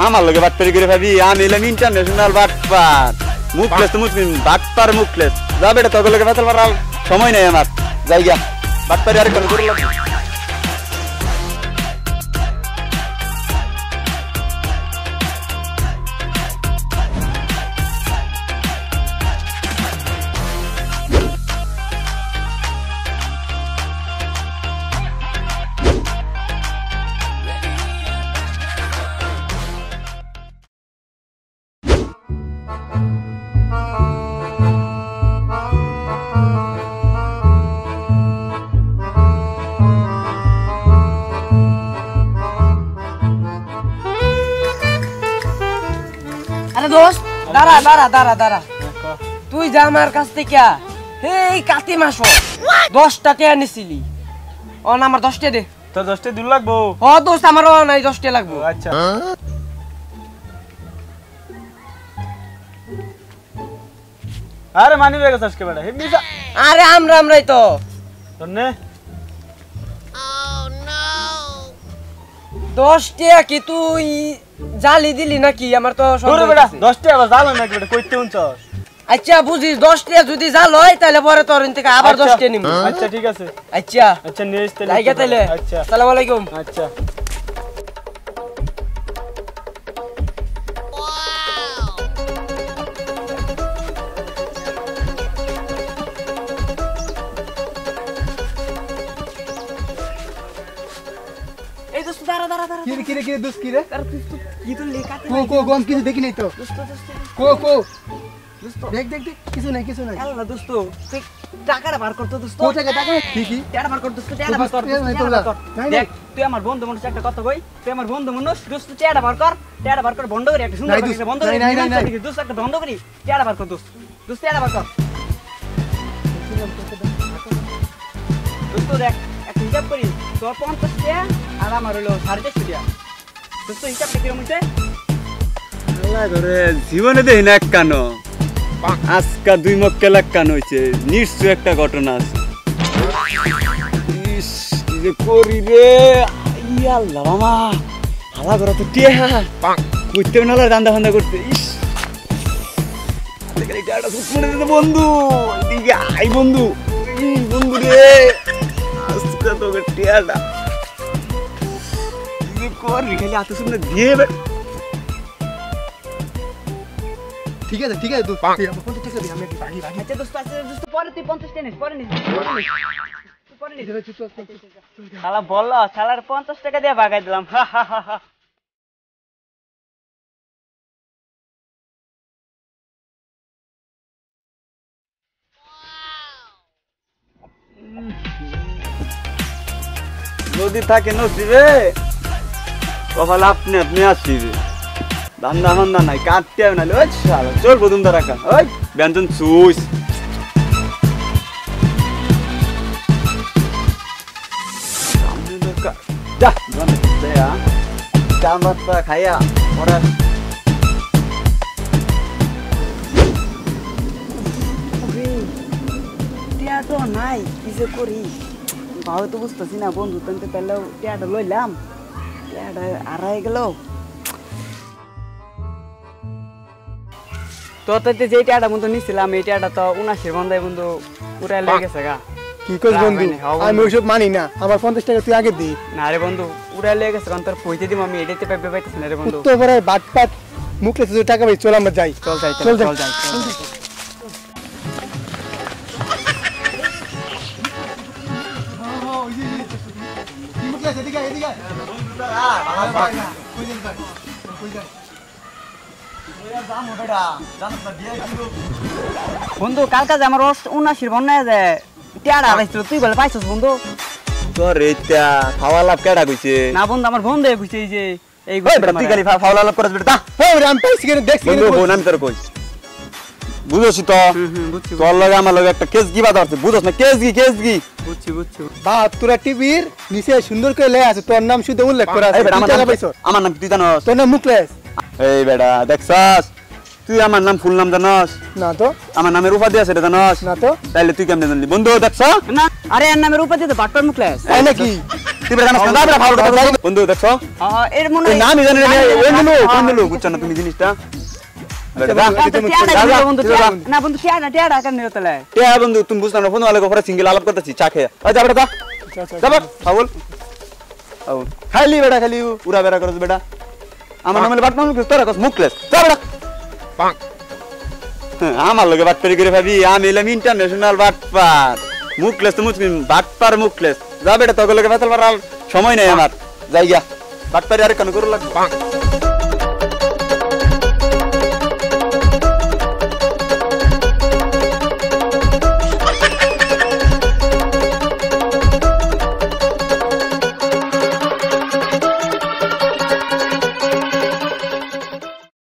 আমার লগে বাটপারি করে ভাবি আমি এলাম ইন্টারন্যাশনাল বাটপার মুখলেস তো মুসলিম বাটপার মুখলেস যা বেটা তোকে লগে বেতাল পারার সময় নেই আমার জায়গা বাটপারি আর কোন করে লাগবে দোস্ত দাঁড়া দাঁড়া দাঁড়া দাঁড়া তুই যা আমার কাছ থেকে এই কাতি মাস 10 টাকা আনিছিলি অন আমার 10 টাকা দে তোর 10 টাকা দিল লাগবো ও দোস্ত আমারও নাই 10 টাকা লাগবো আচ্ছা আরে মানি বেগ আজকে বেটা হেবি আরে আমরাই তো তোনে ও নো 10 টাকা কি তুই জালি দিলি নাকি আমার তো সন্দেহ বেটা 10 টাকা জাল না বেটা কইতে উনছস আচ্ছা বুঝিস 10 টাকা যদি জাল হয় তাহলে পরে তোর থেকে আবার 10 টাকা নিব আচ্ছা ঠিক আছে আচ্ছা আচ্ছা নিস তাহলে লাইগা তাহলে আচ্ছা আসসালামু আলাইকুম আচ্ছা এই দোস্ত দাঁড়া দাঁড়া দাঁড়া কি রে দোস্ত কি রে আরে তুই তো কি তো লেখাতে কো গম কিছু দেখি নাই তো দোস্ত কো দোস্ত দেখ কিছু নাই আল্লাহ দোস্ত তুই টাকাটা বার কর তো দোস্ত কো টাকা কি টাকা বার কর দোস্ত টাকা বার কর দেখ তুই আমার বন্ধু মানুষ একটা কথা কই তুই আমার বন্ধু মানুষ দোস্ত টাকা বার কর বন্ধ করি একটা সুন্দর করে বন্ধ করি নাই দোস্ত একটা বন্ধ করি টাকা বার কর দোস্ত টাকা বার কর দোস্ত দেখ একটা হিসাব করি তোর 50 টাকা আর আমার হলো 450 টাকা দোস্ত হিসাবটা কিরকম হইছে আল্লাহ করে জীবনে দেই না কানো আজকা 2 মক্কেল কান হইছে নিশ্চয় একটা ঘটনা আছে ইস কি যে করি রে ইয়া আল্লাহ মামা হালা করে তো টিয়া কইতে না দান্দা ফান্দা করতে ইস দেখলি টাটা সুপুনে দে বন্ধু এদিকে আই বন্ধু বন্ধু রে আজকা তো টিয়াটা কি করি খালি আতো শুনে দিয়ে ঠিক আছে দোস্ত তুই আমার 50 টাকা দে আমি একটু ভাগি আচ্ছা দোস্ত পরে তুই 50 টাকা নিস পরে নিস শালা বললো শালার 50 টাকা দিয়ে ভাগাই দিলাম যদি থাকে নসিবে কপাল আপনি আসিবে ধান্দা ফান্দা নাই কাটতে হবে না ওই শালা চল বদুম দা রাখা ওই ব্যঞ্জন সুইস যা জানে দেয়া চামড়া খাইয়া ওরা টিয়া তো নাই কিছু করি ভাবে তো বুঝতেছি না বন্ধু তো পেলেও টিয়াটা লইলাম টিয়াটা হারাই গেল তো যে টিয়াটা বন্ধু নিছিলাম এই টিয়াটা তো 79 বন্ধু বন্ধু উড়াই লেগে গেছে গা কি কইছ বন্ধু আমি ওইসব মানি না আমার 50 টাকা তুই আগে দি না রে বন্ধু উড়াই লেগে গেছে কারণ তোর পয়সা দিম আমি এটাতে পাইবে পাইতেছ না রে বন্ধু তো পরে বাটপাট মুখলে তুই টাকা ভাই চল আমরা যাই চল যাই বন্ধু কালকে যে আমার 79 বন্যায় যে টিয়াটা হারাইছিল তুই বলে পাইছস বন্ধু তোর এইটা খাওয়া লাভ কেডা কইছে না বন্ধু আমার বন্ধু কইছে এই যে এই বেটা তুই খালি ফাওলা লাভ করছ বেটা হ্যাঁ আমি পাইছি কেন দেখছি বন্ধু বোন আমি তোর কই বুঝছস তো বুঝছি তোর লগে আমার লগে একটা কেস গিবা ধরছে বুঝছস না কেস গি বুঝছি বা তোরা টিভির নিচে সুন্দর করে লেখা আছে তোর নাম শুধু উল্লেখ করা আছে আমার নাম তুই জানোস তোর নাম মুখলেস এই বেটা দেখছস তুই আমার নাম ফুল নাম জানোস না তো আমার নামের উপাধি আছে রে জানোস না তো তাইলে তুই কেমনে জানলি বন্ধু দেখছ না আরে এর নামের উপাধি তো বাটপার মুখলেস তাই নাকি তুই বেটা জানাস না যা বেটা ফাউল কথা যাই বন্ধু দেখছো এর মনে তুই নামই জানি না কোন দিলো বুঝছ না তুমি জিনিসটা বেটা যা না বন্ধু টিয়াটা কেন নিও তাহলে এ বন্ধু তুমি বুঝছ না ফোন वाले পরে সিঙ্গেল আলাপ করতেছি চা খেয়ে যা বেটা যা যা বেটা ফাউল ফাউল খালি বেটা খালি উড়া বেড়া করছ বেটা আমার নামে বাট মানুষ তোরা কস মুখলেস যা বেটা পাক আমার লগে বাট করে ভাবি আমি এলাম ইন্টারন্যাশনাল বাটপার মুখলেস তো মুসলিম বাটপার মুখলেস যা বেটা তোকে লগে বেতাল পারার সময় নাই আমার যাই গিয়া বাটপারি আর কেন করে লাগবে